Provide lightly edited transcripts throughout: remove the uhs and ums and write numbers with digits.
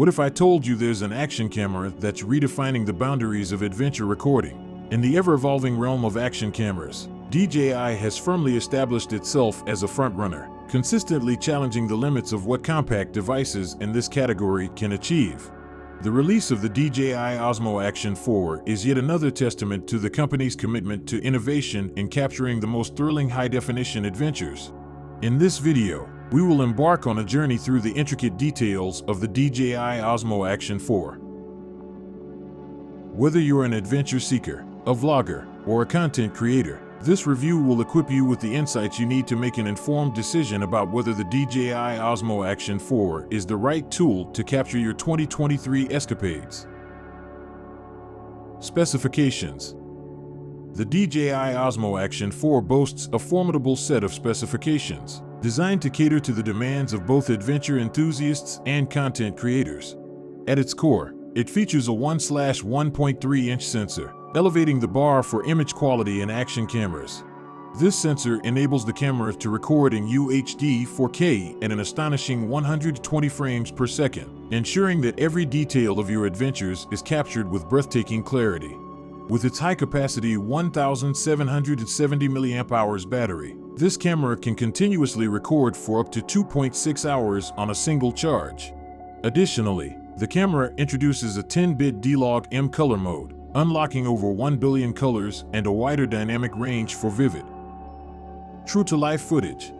What if I told you there's an action camera that's redefining the boundaries of adventure recording? In the ever-evolving realm of action cameras, DJI has firmly established itself as a frontrunner, consistently challenging the limits of what compact devices in this category can achieve. The release of the DJI Osmo Action 4 is yet another testament to the company's commitment to innovation in capturing the most thrilling high-definition adventures. In this video, we will embark on a journey through the intricate details of the DJI Osmo Action 4. Whether you're an adventure seeker, a vlogger, or a content creator, this review will equip you with the insights you need to make an informed decision about whether the DJI Osmo Action 4 is the right tool to capture your 2023 escapades. Specifications. The DJI Osmo Action 4 boasts a formidable set of specifications, designed to cater to the demands of both adventure enthusiasts and content creators. At its core, it features a 1/1.3-inch sensor, elevating the bar for image quality in action cameras. This sensor enables the camera to record in UHD 4K at an astonishing 120 frames per second, ensuring that every detail of your adventures is captured with breathtaking clarity. With its high-capacity 1,770 mAh battery, this camera can continuously record for up to 2.6 hours on a single charge. Additionally, the camera introduces a 10-bit D-Log M color mode, unlocking over 1 billion colors and a wider dynamic range for vivid, true-to-life footage.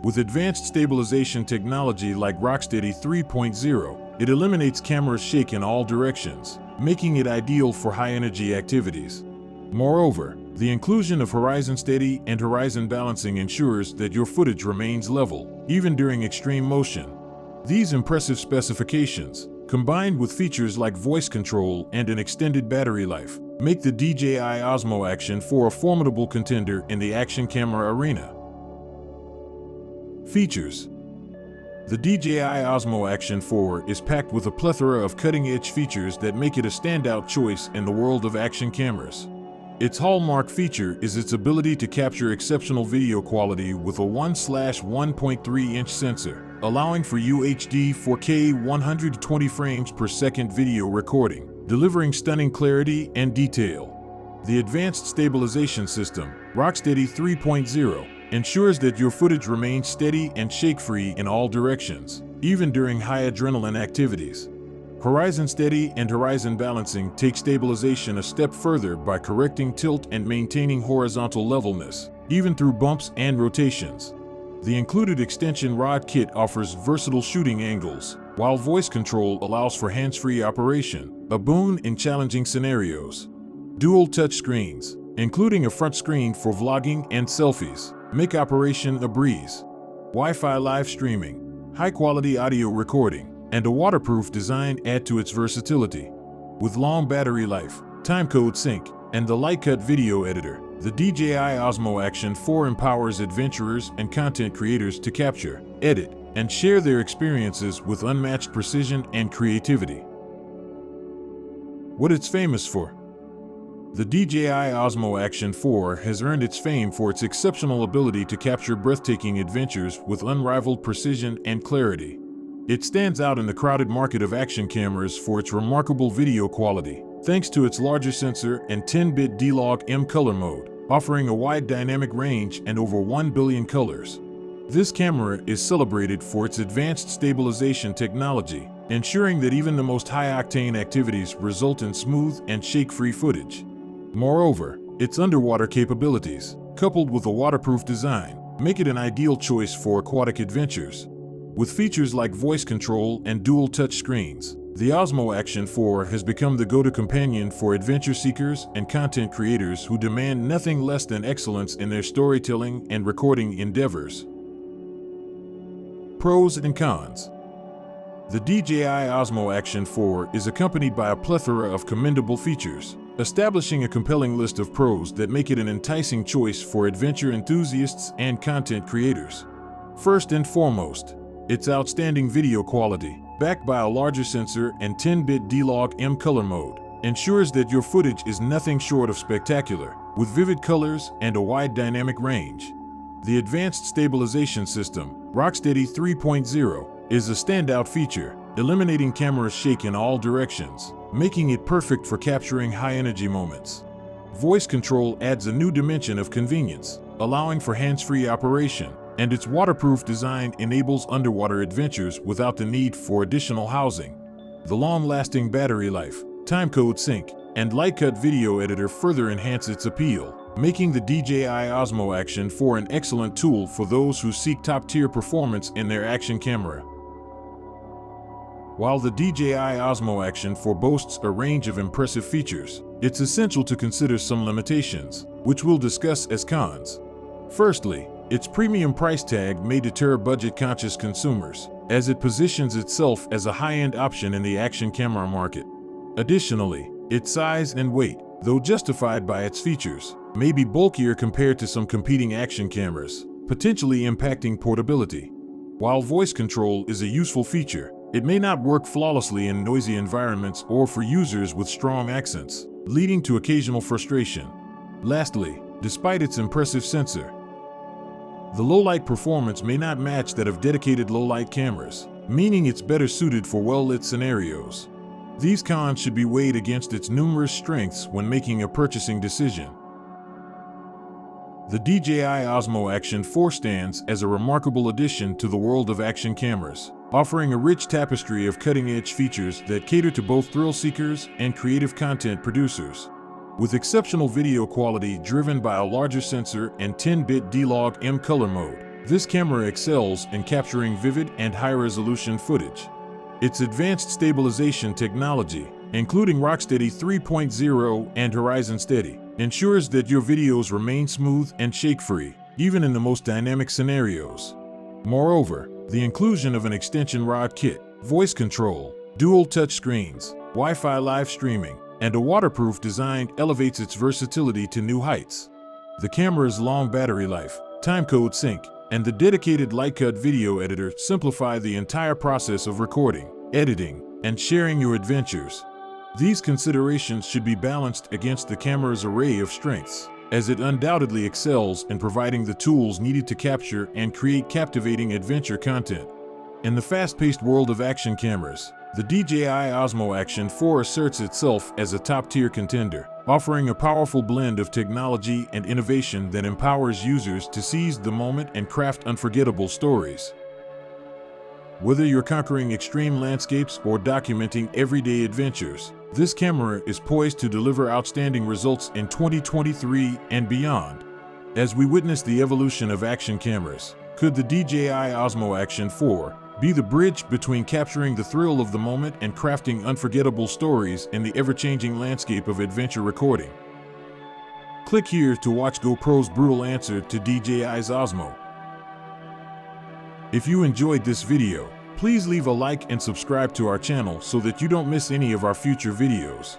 With advanced stabilization technology like Rocksteady 3.0, it eliminates camera shake in all directions, making it ideal for high-energy activities. Moreover, the inclusion of horizon steady and horizon balancing ensures that your footage remains level, even during extreme motion. These impressive specifications, combined with features like voice control and an extended battery life, make the DJI Osmo Action 4 a formidable contender in the action camera arena. Features. The DJI Osmo Action 4 is packed with a plethora of cutting-edge features that make it a standout choice in the world of action cameras. Its hallmark feature is its ability to capture exceptional video quality with a 1/1.3-inch sensor, allowing for UHD 4K 120 frames per second video recording, delivering stunning clarity and detail. The advanced stabilization system, Rocksteady 3.0, ensures that your footage remains steady and shake-free in all directions, even during high adrenaline activities. Horizon steady and horizon balancing take stabilization a step further by correcting tilt and maintaining horizontal levelness, even through bumps and rotations. The included extension rod kit offers versatile shooting angles, while voice control allows for hands-free operation, a boon in challenging scenarios. Dual touch screens, including a front screen for vlogging and selfies, make operation a breeze. Wi-Fi live streaming, high-quality audio recording, and a waterproof design add to its versatility. With long battery life, timecode sync, and the light-cut video editor, the DJI Osmo Action 4 empowers adventurers and content creators to capture, edit, and share their experiences with unmatched precision and creativity. What it's famous for. The DJI Osmo Action 4 has earned its fame for its exceptional ability to capture breathtaking adventures with unrivaled precision and clarity. It stands out in the crowded market of action cameras for its remarkable video quality, thanks to its larger sensor and 10-bit D-Log M color mode, offering a wide dynamic range and over 1 billion colors. This camera is celebrated for its advanced stabilization technology, ensuring that even the most high-octane activities result in smooth and shake-free footage. Moreover, its underwater capabilities, coupled with a waterproof design, make it an ideal choice for aquatic adventures. With features like voice control and dual touch screens, the Osmo Action 4 has become the go-to companion for adventure seekers and content creators who demand nothing less than excellence in their storytelling and recording endeavors. Pros and cons. The DJI Osmo Action 4 is accompanied by a plethora of commendable features, establishing a compelling list of pros that make it an enticing choice for adventure enthusiasts and content creators. First and foremost, its outstanding video quality, backed by a larger sensor and 10-bit D-Log M color mode, ensures that your footage is nothing short of spectacular, with vivid colors and a wide dynamic range. The advanced stabilization system, Rocksteady 3.0, is a standout feature, eliminating camera shake in all directions, making it perfect for capturing high-energy moments. Voice control adds a new dimension of convenience, allowing for hands-free operation, and its waterproof design enables underwater adventures without the need for additional housing. The long-lasting battery life, timecode sync, and light-cut video editor further enhance its appeal, making the DJI Osmo Action 4 an excellent tool for those who seek top-tier performance in their action camera. While the DJI Osmo Action 4 boasts a range of impressive features, it's essential to consider some limitations, which we'll discuss as cons. Firstly, its premium price tag may deter budget-conscious consumers, as it positions itself as a high-end option in the action camera market. Additionally, its size and weight, though justified by its features, may be bulkier compared to some competing action cameras, potentially impacting portability. While voice control is a useful feature, it may not work flawlessly in noisy environments or for users with strong accents, leading to occasional frustration. Lastly, despite its impressive sensor, the low-light performance may not match that of dedicated low-light cameras, meaning it's better suited for well-lit scenarios. These cons should be weighed against its numerous strengths when making a purchasing decision. The DJI Osmo Action 4 stands as a remarkable addition to the world of action cameras, offering a rich tapestry of cutting-edge features that cater to both thrill seekers and creative content producers. With exceptional video quality driven by a larger sensor and 10-bit D-Log-M color mode, this camera excels in capturing vivid and high-resolution footage. Its advanced stabilization technology, including Rocksteady 3.0 and Horizon Steady, ensures that your videos remain smooth and shake-free, even in the most dynamic scenarios. Moreover, the inclusion of an extension rod kit, voice control, dual touchscreens, Wi-Fi live streaming, and a waterproof design elevates its versatility to new heights. The camera's long battery life, timecode sync, and the dedicated light-cut video editor simplify the entire process of recording, editing, and sharing your adventures. These considerations should be balanced against the camera's array of strengths, as it undoubtedly excels in providing the tools needed to capture and create captivating adventure content. In the fast-paced world of action cameras, the DJI Osmo Action 4 asserts itself as a top-tier contender, offering a powerful blend of technology and innovation that empowers users to seize the moment and craft unforgettable stories. Whether you're conquering extreme landscapes or documenting everyday adventures, this camera is poised to deliver outstanding results in 2023 and beyond. As we witness the evolution of action cameras, could the DJI Osmo Action 4 be the bridge between capturing the thrill of the moment and crafting unforgettable stories in the ever-changing landscape of adventure recording? Click here to watch GoPro's brutal answer to DJI's Osmo. If you enjoyed this video, please leave a like and subscribe to our channel so that you don't miss any of our future videos.